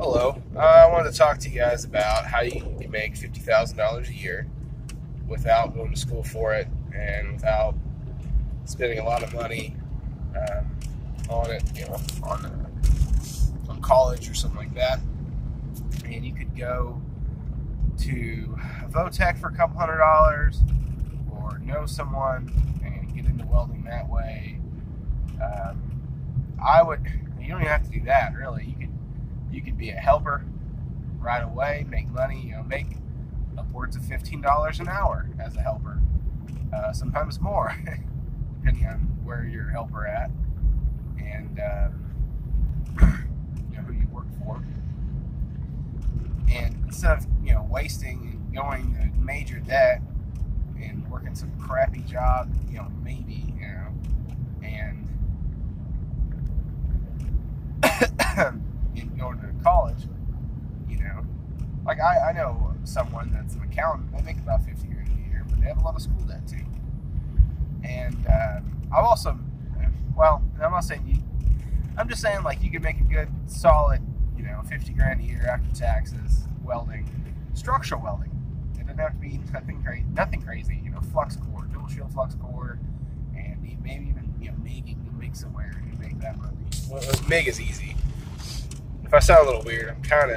Hello. I wanted to talk to you guys about how you can make $50,000 a year without going to school for it and without spending a lot of money on it, on college or something like that. And you could go to Votech for a couple $100 or know someone and get into welding that way. You don't even have to do that, really. You could be a helper right away, make money, make upwards of $15 an hour as a helper. Sometimes more, depending on where you're a helper at and who you work for. And instead of wasting and going to major debt and working some crappy job, and going to college, like I know someone that's an accountant. They make about $50,000 a year, but they have a lot of school debt too. And I've also, I'm not saying you. I'm just saying like you can make a good, solid, $50,000 a year after taxes welding, structural welding. It doesn't have to be nothing crazy. Flux core, dual shield flux core, and maybe even MIG. You can make somewhere and make that money. Well, MIG is easy. If I sound a little weird, I'm kind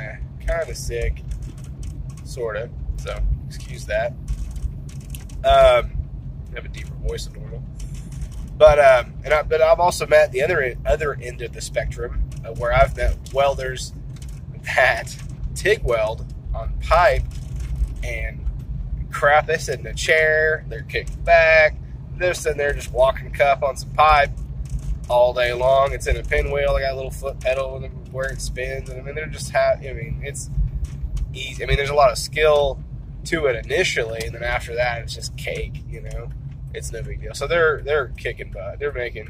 of sick, sort of. So excuse that. I have a deeper voice than normal. But I've also met the other end of the spectrum, where I've met welders that TIG weld on pipe and crap. They sit in a chair, they're kicked back, they're sitting there just walking cup on some pipe all day long. It's in a pinwheel. They got a little foot pedal where it spins, and they're just it's easy. There's a lot of skill to it initially, and then after that, it's just cake. It's no big deal. So they're kicking butt. They're making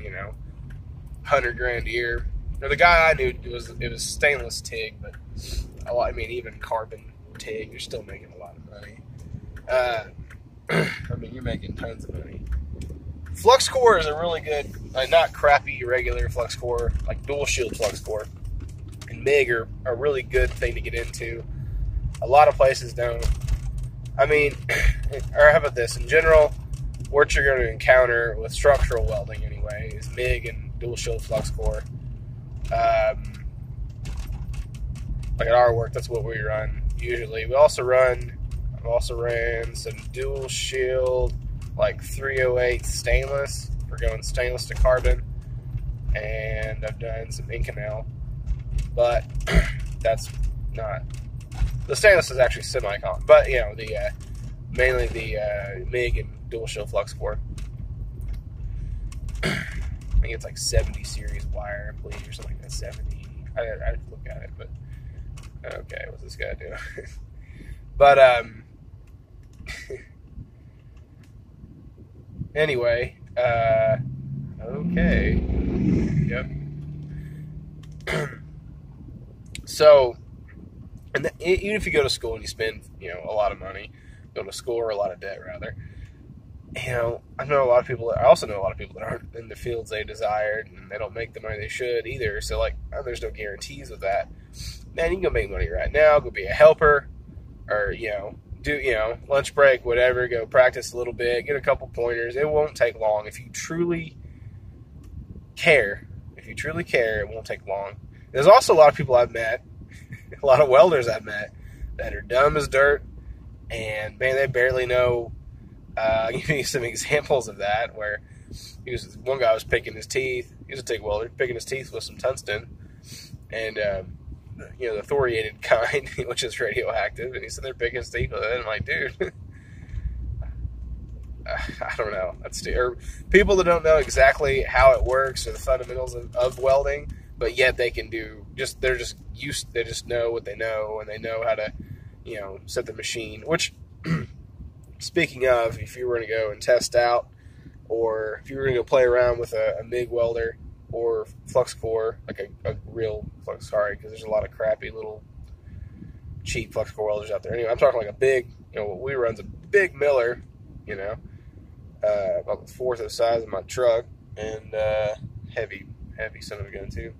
$100,000 a year. The guy I knew it was stainless TIG, but even carbon TIG, you're still making a lot of money. You're making tons of money. Flux core is a really good, not crappy regular flux core, like dual shield flux core, and MIG are a really good thing to get into. A lot of places don't. Or how about this? In general, what you're going to encounter with structural welding anyway is MIG and dual shield flux core. Like at our work, that's what we run usually. I've also ran some dual shield, like 308 stainless for going stainless to carbon, and I've done some Inconel, but that's not, the stainless is actually semi-common, but mainly the MIG and dual shield flux core. I think it's like 70 series wire, I believe, or something like that. 70. I have to look at it, but okay, what's this guy doing? But anyway, okay, yep. So, even if you go to school and you spend, a lot of money, go to school, or a lot of debt rather, I also know a lot of people that aren't in the fields they desired, and they don't make the money they should either. So there's no guarantees of that. Man, you can go make money right now, go be a helper, or, do, lunch break, whatever, go practice a little bit, get a couple pointers. It won't take long. If you truly care, it won't take long. There's also a lot of people I've met, a lot of welders I've met, that are dumb as dirt, and, man, they barely know. I'll give you some examples of that, where one guy was picking his teeth. He was a TIG welder, picking his teeth with some tungsten, and, the thoriated kind, which is radioactive, and he's sitting there picking his teeth with it, and I'm like, dude, I don't know. Or people that don't know exactly how it works or the fundamentals of welding, but yet they can they just know what they know, and they know how to, set the machine, which, speaking of, if you were going to go and test out, or if you were going to go play around with a MIG welder or flux core, like a real flux, because there's a lot of crappy little cheap flux core welders out there. Anyway, I'm talking like a big, what we run's a big Miller, about the fourth of the size of my truck, and heavy son of a gun too.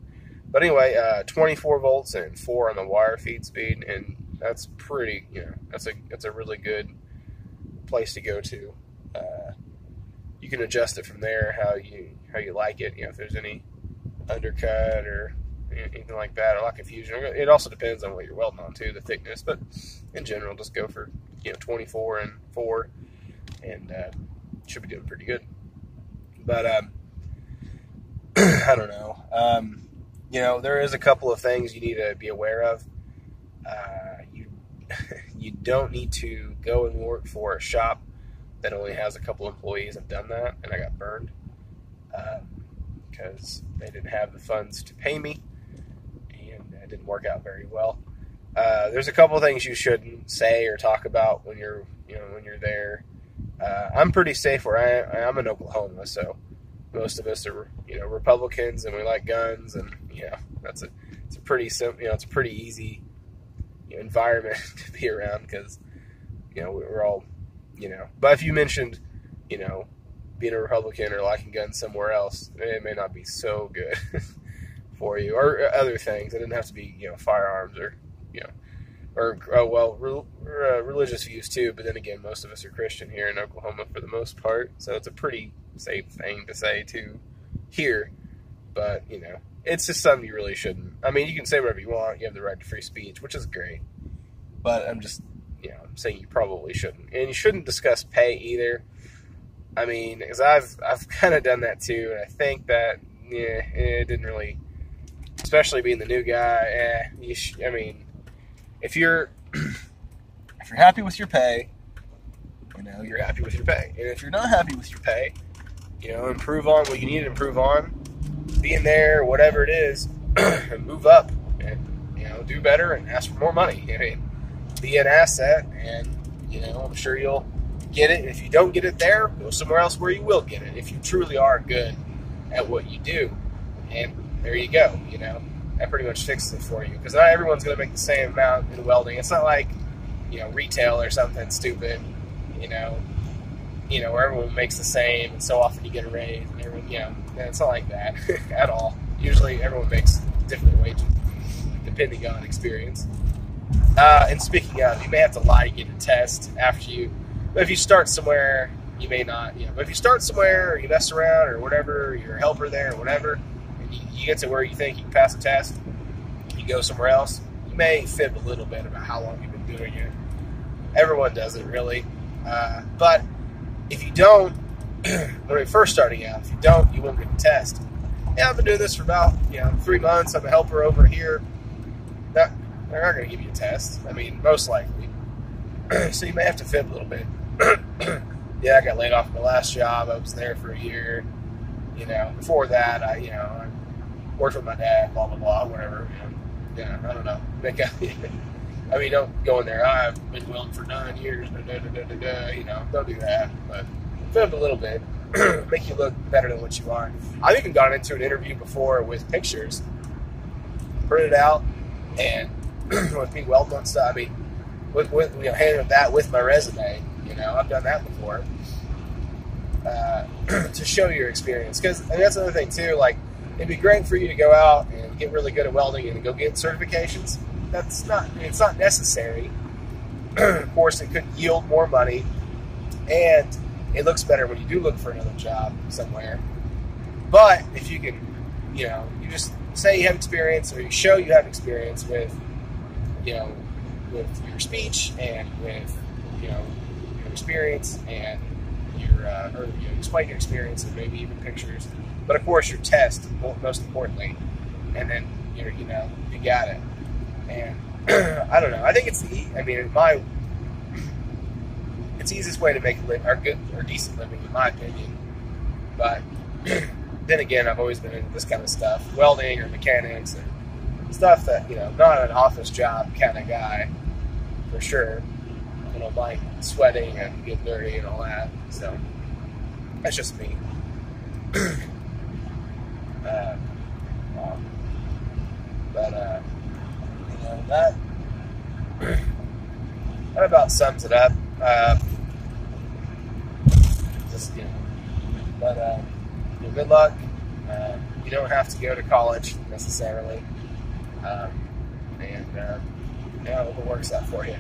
But anyway, 24 volts and 4 on the wire feed speed, and that's pretty, that's a really good place to go to. You can adjust it from there how you like it. If there's any undercut or anything like that, or a lot of confusion. It also depends on what you're welding on too, the thickness. But in general, just go for 24 and 4, and should be doing pretty good. But I don't know. There is a couple of things you need to be aware of. You don't need to go and work for a shop that only has a couple employees. I've done that, and I got burned because they didn't have the funds to pay me, and it didn't work out very well. There's a couple of things you shouldn't say or talk about when you're there. I'm pretty safe where I'm in Oklahoma, so most of us are Republicans, and we like guns, and it's a pretty simple, it's a pretty easy environment to be around because we're all But if you mentioned being a Republican or liking guns somewhere else, it may not be so good for you, or other things. It didn't have to be firearms or religious views too. But then again, most of us are Christian here in Oklahoma for the most part, so it's a pretty safe thing to say too here. But it's just something you really shouldn't. I mean, you can say whatever you want. You have the right to free speech, which is great. But I'm just I'm saying you probably shouldn't, and you shouldn't discuss pay either. I mean, because I've kind of done that too, and I think that it didn't really, especially being the new guy. I mean, if you're happy with your pay, you're happy with your pay, and if you're not happy with your pay, improve on what you need to improve on, being there, whatever it is, and move up, and do better, and ask for more money. I mean, be an asset, and I'm sure you'll get it. And if you don't get it there, go somewhere else where you will get it if you truly are good at what you do. And there you go. That pretty much fixes it for you, because not everyone's going to make the same amount in welding. It's not like retail or something stupid, where everyone makes the same, and so often you get a raise, and everyone, it's not like that at all. Usually everyone makes different wages depending on experience. And speaking of, you may have to lie to get a test after you. But if you start somewhere, you may not. But if you start somewhere, or you mess around, or whatever, you're a helper there, or whatever, and you get to where you think you can pass a test, you go somewhere else, you may fib a little bit about how long you've been doing it. Everyone does it, really. But if you don't, when you're first starting out, if you don't, you won't get a test. Yeah, I've been doing this for about 3 months. I'm a helper over here. They're not going to give you a test. I mean, most likely. So you may have to fib a little bit. Yeah, I got laid off at my last job. I was there for a year. Before that, I worked with my dad, blah, blah, blah, whatever. I don't know. I mean, don't go in there, I've been welding for 9 years, don't do that. But fib a little bit. Make you look better than what you are. I've even gone into an interview before with pictures, printed out, and with me welding on stuff. I mean, with handing that with my resume. I've done that before to show your experience. Because that's another thing too. Like, it'd be great for you to go out and get really good at welding and go get certifications. It's not necessary. Of course, it could yield more money, and it looks better when you do look for another job somewhere. But if you can, you just say you have experience, or you show you have experience with, with your speech, and with, your experience, and or explain your experience, and maybe even pictures. But of course, your test, most importantly, and then you got it. And I don't know. I think it's the easiest way to make a decent living, in my opinion. But then again, I've always been into this kind of stuff, welding or mechanics, and stuff that not an office job kind of guy, for sure. I don't like sweating and getting dirty and all that. So that's just me. That about sums it up. Good luck. You don't have to go to college necessarily, and it works out for you.